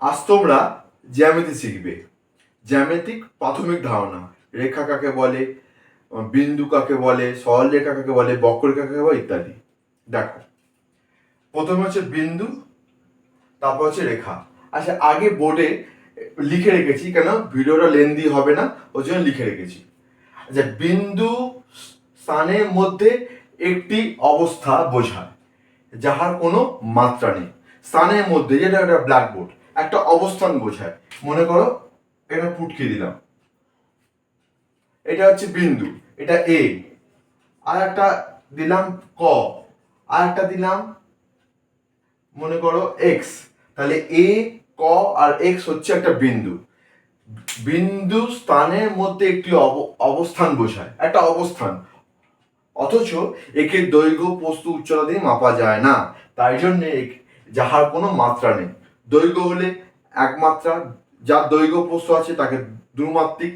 আজ তোমরা জ্যামিতি শিখবে। জ্যামিতিক প্রাথমিক ধারণা, রেখা কাকে বলে, বিন্দু কাকে বলে, সরলরেখা কাকে বলে, বক্ররেখা কাকে বলে ইত্যাদি। দেখো, প্রথমে হচ্ছে বিন্দু, তারপর হচ্ছে রেখা। আচ্ছা, আগে বোর্ডে লিখে রেখেছি, কেন ভিডিওটা লেন্দি হবে না, ওই জন্য লিখে রেখেছি। আচ্ছা, বিন্দু স্থানের মধ্যে একটি অবস্থা বোঝায় যাহার কোনো মাত্রা নেই। স্থানের মধ্যে, যেটা একটা ব্ল্যাকবোর্ড, একটা অবস্থান বোঝায়। মনে করো এটা পুটকি দিলাম, এটা হচ্ছে বিন্দু, এটা এ। আর একটা দিলাম ক, আর একটা দিলাম মনে করো এক্স। তাহলে এ, ক আর এক্স হচ্ছে একটা বিন্দু। বিন্দু স্থানের মধ্যে একটি অবস্থান বোঝায়, একটা অবস্থান। অথচ একে দৈর্ঘ্য, প্রস্থ, উচ্চতা দিয়ে মাপা যায় না। তাই জন্য যাহার কোনো মাত্রা নেই। দৈর্ঘ্য হলে এক মাত্রা, যার দৈর্ঘ্য প্রস্থ আছে তাকে দ্বিমাত্রিক,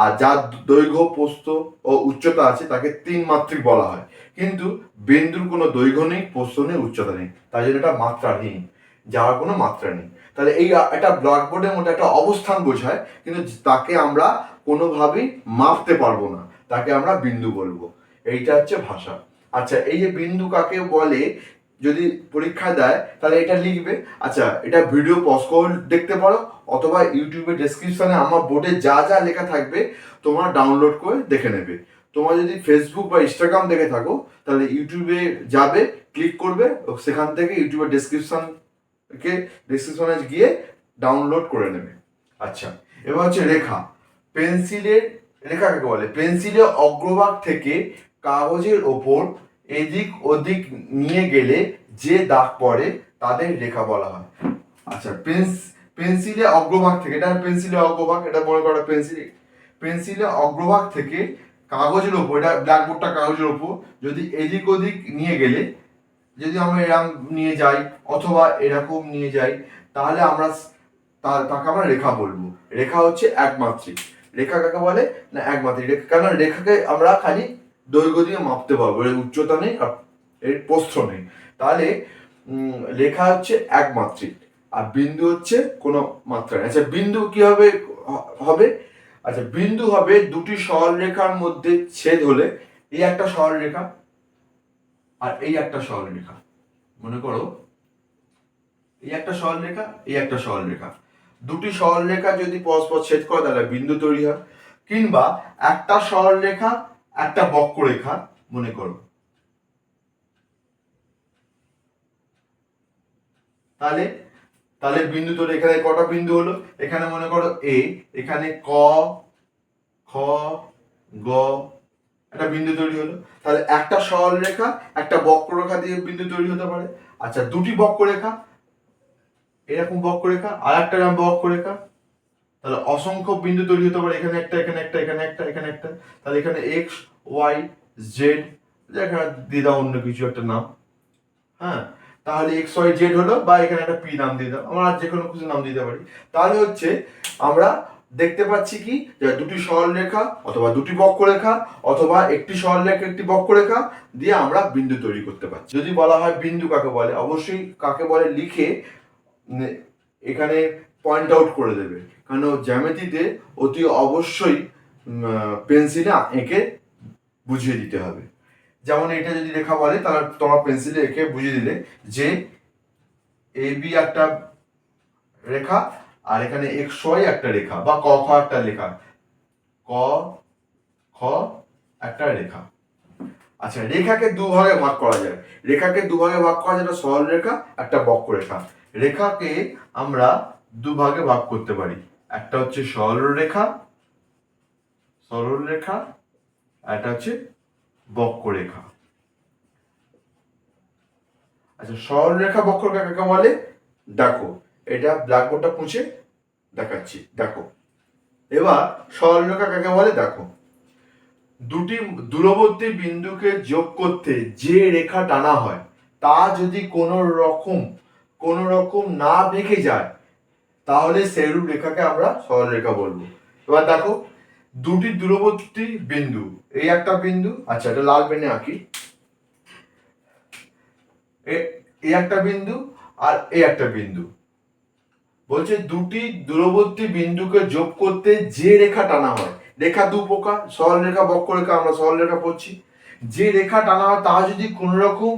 আর যার দৈর্ঘ্য প্রস্থ ও উচ্চতা আছে তাকে তিন মাত্রিক বলা হয়। কিন্তু বিন্দুর কোনো দৈর্ঘ্য নেই, প্রস্থ নেই, উচ্চতা নেই, তাই জন্য এটা মাত্রাহীন, যার কোনো মাত্রা নেই। তাহলে এই একটা ব্ল্যাকবোর্ডের মধ্যে একটা অবস্থান বোঝায়, কিন্তু তাকে আমরা কোনোভাবেই মাপতে পারবো না, তাকে আমরা বিন্দু বলবো। এইটা হচ্ছে ভাষা। আচ্ছা, এই যে বিন্দু কাকে বলে যদি পরীক্ষা দেয় তাহলে এটা লিখবে। আচ্ছা, এটা ভিডিও পজ করে দেখতে পারো, অথবা ইউটিউবের ডেসক্রিপশনে আমার বোর্ডে যা যা লেখা থাকবে তোমরা ডাউনলোড করে দেখে নেবে। তোমরা যদি ফেসবুক বা ইনস্টাগ্রাম দেখে থাকো তাহলে ইউটিউবে যাবে, ক্লিক করবে, সেখান থেকে ইউটিউবের ডেসক্রিপশনে গিয়ে ডাউনলোড করে নেবে। আচ্ছা, এবার হচ্ছে রেখা। পেন্সিলের রেখা কাকে বলে? পেন্সিলের অগ্রভাগ থেকে কাগজের ওপর এদিক ওদিক নিয়ে গেলে যে দাগ পড়ে তাদের রেখা বলা হয়। আচ্ছা, পেন্সিলের অগ্রভাগ থেকে, এটা পেন্সিলের অগ্রভাগ, এটা মনে করো পেন্সিলের অগ্রভাগ থেকে কাগজের ওপর, এটা ব্ল্যাকবোর্ডটা কাগজের ওপর যদি এদিক ওদিক নিয়ে গেলে, যদি আমরা এরকম নিয়ে যাই অথবা এরকম নিয়ে যাই, তাহলে আমরা তাকে আমরা রেখা বলবো। রেখা হচ্ছে একমাত্রিক। রেখা কাকে বলে না? একমাত্রিক রেখা। কারণ রেখাকে আমরা খালি দৈর্ঘ্য দিয়ে মাপতে পারবো, এর উচ্চতা নেই আর এর প্রস্থ নেই। তাহলে রেখা হচ্ছে একমাত্রিক, আর বিন্দু হচ্ছে কোনো মাত্রা নেই। আচ্ছা, বিন্দু কি হবে? আচ্ছা, বিন্দু হবে দুটি সরলরেখার মধ্যে ছেদ হলে, এই একটা সরলরেখা আর এই একটা সরলরেখা। মনে করো এই একটা সরলরেখা, এই একটা সরলরেখা, দুটি সরলরেখা যদি পরস্পর ছেদ করে তাহলে বিন্দু তৈরি হয়। কিংবা একটা সরলরেখা, একটা বক্ররেখা, মনে করো, তাহলে তাহলে বিন্দু তৈরি। এখানে কটা বিন্দু হলো? এখানে মনে করো এ, এখানে ক, খ, গ, একটা বিন্দু তৈরি হলো। তাহলে একটা সরলরেখা, একটা বক্ররেখা দিয়ে বিন্দু তৈরি হতে পারে। আচ্ছা, দুটি বক্ররেখা, এরকম বক্ররেখা আর একটা এরকম বক্ররেখা, তাহলে অসংখ্য বিন্দু তৈরি হতে পারে। এখানে একটা, এখানে একটা, এখানে একটা, এখানে একটা। তাহলে এখানে এক্স, ওয়াই, জেড, এখানে দিয়ে দাও অন্য কিছু একটা নাম। হ্যাঁ, তাহলে এক্স ওয়াই জেড হলো, বা এখানে একটা পি নাম দিয়ে দাও, আমরা যে কোনো কিছু নাম দিতে পারি। তাহলে হচ্ছে আমরা দেখতে পাচ্ছি কি, যে দুটি সরলরেখা অথবা দুটি বক্ররেখা অথবা একটি সরলরেখা একটি বক্ররেখা দিয়ে আমরা বিন্দু তৈরি করতে পারছি। যদি বলা হয় বিন্দু কাকে বলে, অবশ্যই কাকে বলে লিখে এখানে পয়েন্ট আউট করে দেবে, কারণ জ্যামিতিতে অতি অবশ্যই পেন্সিলে এঁকে বুঝিয়ে দিতে হবে। যেমন এটা যদি রেখা বলে তাহলে তোমার পেন্সিলে এঁকে বুঝিয়ে দিলে যে এ বি একটা রেখা, আর এখানে এক্স ওয়াই একটা রেখা, বা ক খ একটা রেখা, ক খ একটা রেখা। আচ্ছা, রেখাকে দুভাগে ভাগ করা যায়। রেখাকে দুভাগে ভাগ করা যায়, একটা সরল রেখা, একটা বক্ররেখা। রেখাকে আমরা দুভাগে ভাগ করতে পারি। একটা হচ্ছে সরল রেখা, সরল রেখা, একটা হচ্ছে বক্ররেখা। আচ্ছা, সরল রেখা বক্ররেখা কাকে বলে? দেখো, এটা ব্ল্যাকবোর্ডটা মুছে দেখাচ্ছি। দেখো, এবার সরল রেখা কাকে বলে দেখো, দুটি দূরবর্তী বিন্দুকে যোগ করতে যে রেখা টানা হয় তা যদি কোনো রকম না ভেঙে যায় তাহলে সেইরূপ রেখাকে আমরা সরলরেখা বলবো। এবার দেখো, দুটি দূরবর্তী বিন্দু, এই একটা বিন্দু, আচ্ছা এটা লাল পেনে আঁকি, এই একটা বিন্দু আর এই একটা বিন্দু, বলছে দুটি দূরবর্তী বিন্দুকে যোগ করতে যে রেখা টানা হয়, রেখা দু প্রকার, সরলরেখা বক্ররেখা, আমরা সরলরেখা পড়ছি। যে রেখা টানা হয় তা যদি কোনো রকম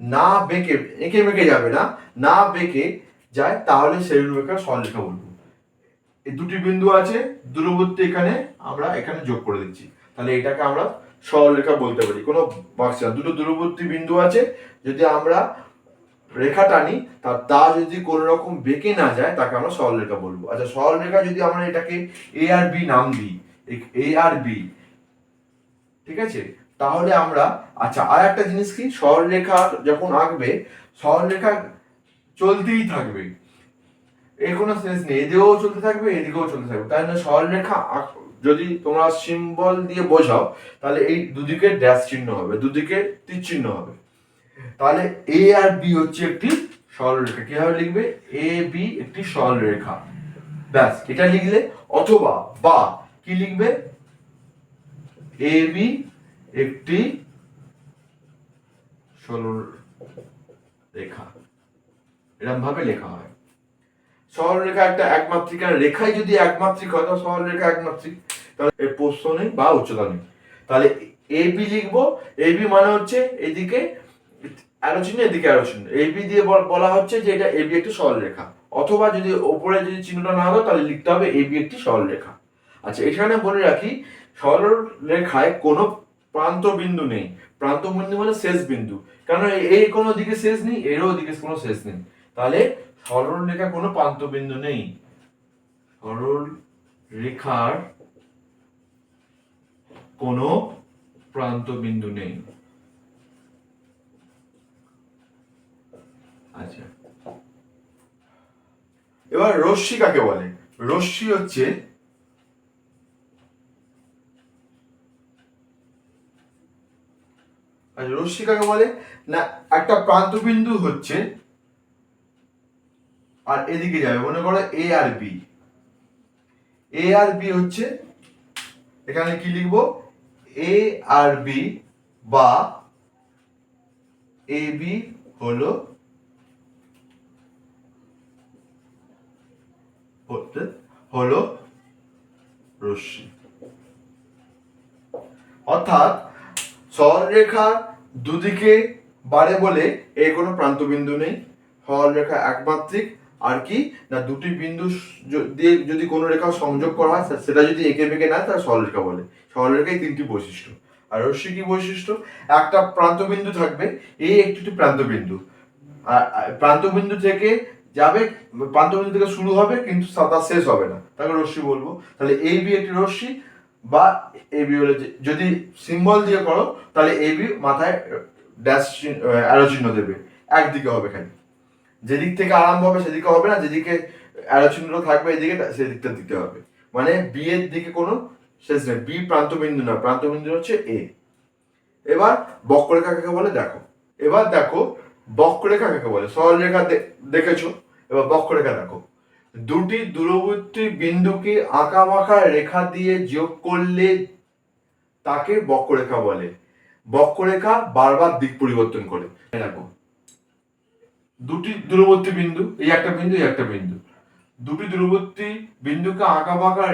না বেঁকে, এঁকে বেঁকে যাবে না, না বেঁকে যায়, তাহলে সেই রেখা সরলরেখা বলবো। এই দুটি বিন্দু আছে দূরবর্তী, এখানে আমরা এখানে যোগ করে দিচ্ছি, তাহলে এটাকে আমরা সরলরেখা বলতে পারি। কোনো বাক্স, দুটো দূরবর্তী বিন্দু আছে, যদি আমরা রেখা টানি তা যদি কোনো রকম বেঁকে না যায়, তাকে আমরা সরলরেখা বলবো। আচ্ছা, সরলরেখা যদি আমরা এটাকে এ আর বি নাম দিই, এ আর বি, ঠিক আছে, তাহলে আমরা, আচ্ছা আর একটা জিনিস কি, সরলরেখা যখন আঁকবে, সরলরেখা চলতেই থাকবে, এর কোনো শেষ নেই, এদিকেও চলতে থাকবে এদিকেও চলতে থাকবে। তাই না, সরলরেখা যদি তোমরা সিম্বল দিয়ে বোঝাও, তাহলে এই দুদিকে ড্যাশ চিহ্ন হবে, দুদিকে তীর চিহ্ন হবে। তাহলে এ আর বি হচ্ছে একটি সরলরেখা। কিভাবে লিখবে, এ বি একটি সরলরেখা, ব্যাস এটা লিখলে। অথবা বা কি লিখবে, এ বি একটি সরলরেখা, এরকম ভাবে লেখা হয়। সরলরেখা একটা একমাত্রিক, আর রেখাই যদি একমাত্রিক হয় তো সরলরেখা একমাত্রিক, তাহলে এর প্রস্থ নেই বা উচ্চতা নেই। তাহলে এ বি লিখবো, এ বি মানে হচ্ছে এদিকে অ্যারো চিহ্ন, এদিকে অ্যারো চিহ্ন, এ বি দিয়ে বলা হচ্ছে যে এটা এ বি একটি সরলরেখা। অথবা যদি ওপরে যদি চিহ্নটা না হতো, তাহলে লিখতে হবে এ বি একটি সরলরেখা। আচ্ছা, এখানে বলে রাখি, সরলরেখায় কোনো প্রান্ত বিন্দু নেই। প্রান্ত বিন্দু মানে শেষ বিন্দু, কারণ এই কোনো দিকে শেষ নেই, এরও দিকে কোনো শেষ নেই, তাহলে সরলরেখা কোনো প্রান্ত বিন্দু নেই। সরল রেখার কোনো প্রান্ত বিন্দু নেই। আচ্ছা, এবার রশ্মি কাকে বলে? রশ্মি হচ্ছে, রশ্মি কাকে বলে না, একটা প্রান্ত বিন্দু হচ্ছে আর এদিকে যাবে, মনে করো এ আর বি, এ আর বি হচ্ছে, এখানে কি লিখবো, এ আর বি বা এ বি হলো হলো রশ্মি। অর্থাৎ সরলরেখা দুদিকে বাড়ে বলে এর কোনো প্রান্তবিন্দু নেই। সরলরেখা একমাত্রিক, আর কি না, দুটি বিন্দু দিয়ে যদি কোনো রেখা সংযোগ করা হয়, সেটা যদি এঁকে বেঁকে না, তার সরলরেখা বলে। সরলরেখায় তিনটি বৈশিষ্ট্য। আর রশ্মি কি বৈশিষ্ট্য, একটা প্রান্তবিন্দু থাকবে, এই একটি প্রান্তবিন্দু, আর প্রান্তবিন্দু থেকে যাবে, প্রান্তবিন্দু থেকে শুরু হবে কিন্তু তার শেষ হবে না, তাকে রশ্মি বলবো। তাহলে এই বি একটি রশ্মি, বা এ বি হলে, যদি সিম্বল দিয়ে করো তাহলে এ বি মাথায় ড্যাশ অ্যারো চিহ্ন দেবে, একদিকে হবে খালি, যেদিক থেকে আরম্ভ হবে সেদিকে হবে না, যেদিকে অ্যারো চিহ্নটা থাকবে এদিকে সেদিকটা দিতে হবে, মানে বি এর দিকে কোনো শেষ নেই, বি প্রান্তবিন্দু না, প্রান্তবিন্দু হচ্ছে এ। এবার বক্ররেখা কাকে বলে দেখো, এবার দেখো বক্ররেখা কাকে বলে। সরলরেখা দেখেছো, এবার বক্ররেখা দেখো, দুটি দূরবর্তী বিন্দুকে আঁকা বাঁকা রেখা দিয়ে যোগ করলে তাকে বক্ররেখা বলে। বক্ররেখা বারবার দিক পরিবর্তন করে। দেখো, দুটি দূরবর্তী বিন্দু, এই একটা বিন্দু এই একটা বিন্দু, দুটি দূরবর্তী বিন্দুকে আঁকা বাঁকা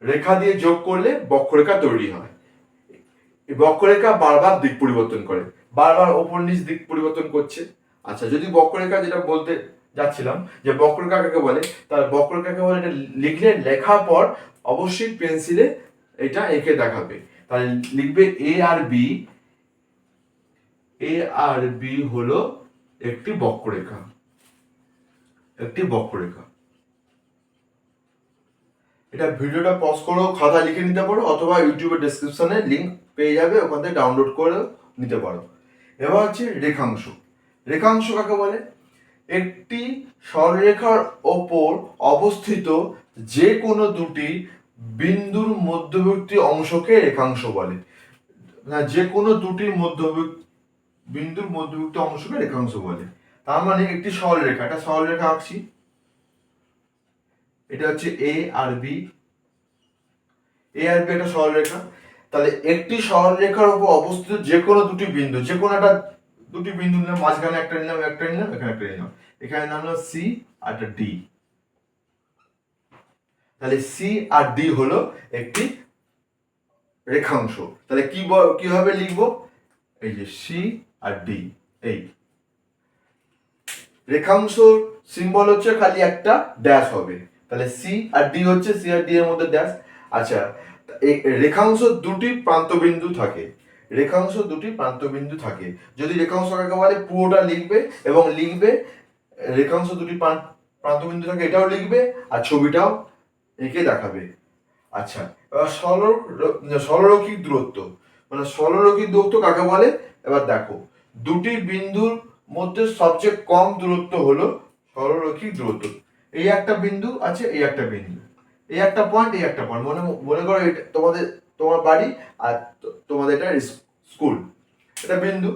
রেখা দিয়ে যোগ করলে বক্ররেখা তৈরি হয়। এই বক্ররেখা বারবার দিক পরিবর্তন করে, বারবার ওপর নিচ দিক পরিবর্তন করছে। আচ্ছা, যদি বক্ররেখা, যেটা বলতে যাচ্ছিলাম যে বক্ররেখা কাকে বলে, তার বক্ররেখাকে বলে, এটা লিখলে, লেখার পর অবশ্যই পেন্সিলে এটা এঁকে দেখাবে। তাহলে লিখবে এ আর বি, এ আর বি হলো একটি বক্ররেখা, একটি বক্ররেখা। এটা ভিডিওটা পজ করো, খাতা লিখে নিতে পারো, অথবা ইউটিউবের ডেসক্রিপশনে লিংক পেয়ে যাবে, ওখান থেকে ডাউনলোড করে নিতে পারো। এবার হচ্ছে রেখাংশ। রেখাংশ কাকে বলে, একটি সরলরেখার ওপর অবস্থিত যে কোনো দুটি বিন্দুর মধ্যবর্তী অংশকে রেখাংশ বলে। না, যে কোনো দুটি বিন্দুর মধ্যবর্তী অংশকে রেখাংশ বলে। তার মানে একটি সরলরেখা, একটা সরলরেখা আঁকছি, এটা হচ্ছে এ আর বি, এ আর বি একটা সরলরেখা। তাহলে একটি সরলরেখার উপর অবস্থিত যে কোনো দুটি বিন্দু, যে কোনো একটা দুটি বিন্দু নিলাম, মাঝখানে একটা নিলাম, একটা নিলাম, এখানে একটা নিলাম, এখানে নামলো সি আর একটা ডি। তাহলে সি আর ডি হলো একটি রেখাংশ। তাহলে কিভাবে লিখবো? এই যে সি আর ডি, এই রেখাংশ সিম্বল হচ্ছে খালি একটা ড্যাশ হবে। তাহলে সি আর ডি হচ্ছে, সি আর ডি এর মধ্যে ড্যাশ। আচ্ছা, এই রেখাংশ দুটি প্রান্তবিন্দু থাকে, রেখাংশ দুটি প্রান্তবিন্দু থাকে। যদি রেখাংশ কাকে বলে পুরোটা লিখবে, এবং লিখবে রেখাংশ দুটি প্রান্তবিন্দু থাকে এটাও লিখবে, আর ছবিটাও এঁকে দেখাবে। আচ্ছা, এবার সরলরৈখিক দূরত্ব, মানে সরলরৈখিক দূরত্ব কাকে বলে? এবার দেখো, দুটি বিন্দুর মধ্যে সবচেয়ে কম দূরত্ব হলো সরলরৈখিক দূরত্ব। এই একটা বিন্দু আছে, এই একটা বিন্দু, এই একটা পয়েন্ট, এই একটা পয়েন্ট, মনে করো এটা তোমার বাড়ি, আর তোমাদের এটা স্কুল, এটা বিন্দু।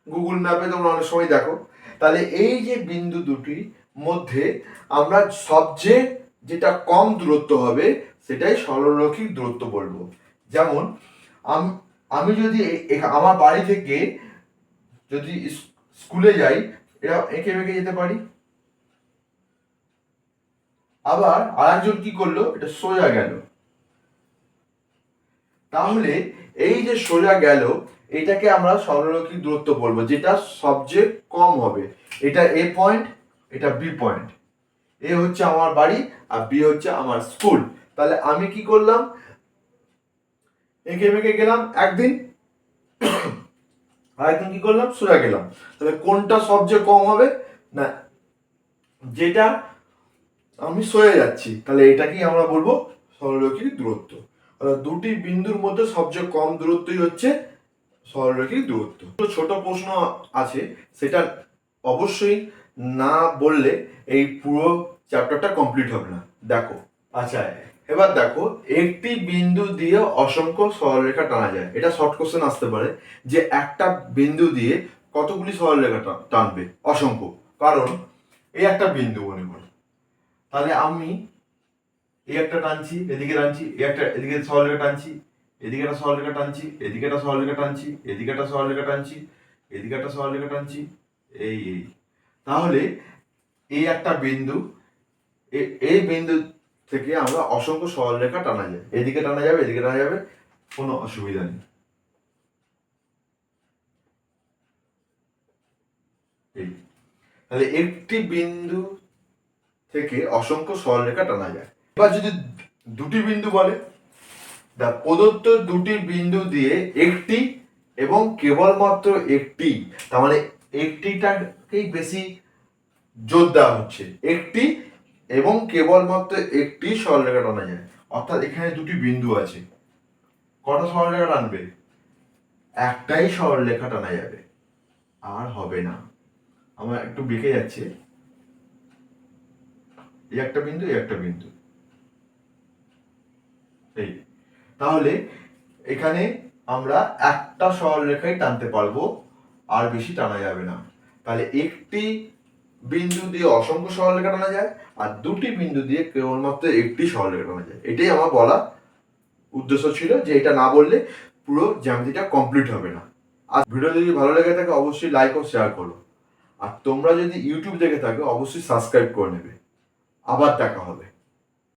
গুগল ম্যাপে তোমরা অনেক সময় দেখো। তাহলে এই যে বিন্দু দুটির মধ্যে আমরা সবচেয়ে যেটা কম দূরত্ব হবে সেটাই সরলরৈখিক দূরত্ব বলবো। যেমন আমি যদি আমার বাড়ি থেকে যদি স্কুলে যাই, এটা এঁকে বেঁকে যেতে পারি। আবার আরেকজন কি করলো, এটা সোজা গেল। তাহলে এই যে সোজা গেল, এটাকে আমরা সরলরৈখিক দূরত্ব বলবো, যেটা সবচেয়ে কম হবে। এটা এ পয়েন্ট, এটা বি পয়েন্ট। এ হচ্ছে আমার বাড়ি আর বি হচ্ছে আমার স্কুল। তাহলে আমি কি করলাম, এঁকে বেঁকে গেলাম একদিন, আরেকদিন কি করলাম, সোজা গেলাম। তাহলে কোনটা সবচেয়ে কম হবে? না, যেটা আমি সোজা যাচ্ছি, তাহলে এটাকেই আমরা বলবো সরলরৈখিক দূরত্ব। দুটি বিন্দুর মধ্যে সবচেয়ে কম দূরত্বই হচ্ছে সরলরৈখিক দূরত্ব। ছোট প্রশ্ন আছে, সেটা অবশ্যই না বললে এই পুরো চ্যাপ্টারটা কমপ্লিট হবে না। দেখো, আচ্ছা এবার দেখো, একটি বিন্দু দিয়ে অসংখ্য সরলরেখা টানা যায়। এটা শর্ট কোশ্চেন আসতে পারে যে একটা বিন্দু দিয়ে কতগুলি সরলরেখা টানবে? অসংখ্য। কারণ এই একটা বিন্দু মনে করো, তাহলে আমি এই একটা টানছি, এদিকে টানছি, এদিকে সরলরেখা টানছি, এদিকে একটা সরলরেখা টানছি, এদিকে একটা সরলরেখা টানছি, এদিকে একটা সরলরেখা টানছি, এদিকে একটা সরলরেখা টানছি, এই এই তাহলে এই একটা বিন্দু, এই বিন্দু থেকে আমরা অসংখ্য সরলরেখা টানা যায়। এদিকে টানা যাবে, এদিকে টানা যাবে, কোনো অসুবিধা নেই। তাহলে একটি বিন্দু থেকে অসংখ্য সরলরেখা টানা যায়। এবার যদি দুটি বিন্দু বলে, প্রদত্ত দুটি বিন্দু দিয়ে একটি এবং কেবলমাত্র একটি, তার মানে একটিটাকেই বেশি জোর দেওয়া হচ্ছে, একটি এবং কেবলমাত্র একটি সরলরেখা টানা যায়। অর্থাৎ এখানে দুটি বিন্দু আছে, কটা সরলরেখা টানবে? একটাই সরলরেখা টানা যাবে, আর হবে না। আমার একটু বেঁকে যাচ্ছে, এই একটা বিন্দু, এই একটা বিন্দু, এই। তাহলে এখানে আমরা একটা সরলরেখাই টানতে পারবো, আর বেশি টানা যাবে না। তাহলে একটি বিন্দু দিয়ে অসংখ্য সরলরেখা টানা যায়, আর দুটি বিন্দু দিয়ে কেবলমাত্র একটি সরলরেখা টানা যায়। এটাই আমার বলা উদ্দেশ্য ছিল, যে এটা না বললে পুরো জ্যামিতিটা কমপ্লিট হবে না। আর ভিডিও যদি ভালো লেগে থাকে অবশ্যই লাইক ও শেয়ার করো, আর তোমরা যদি ইউটিউব দেখে থাকো অবশ্যই সাবস্ক্রাইব করে নেবে। আবার দেখা হবে।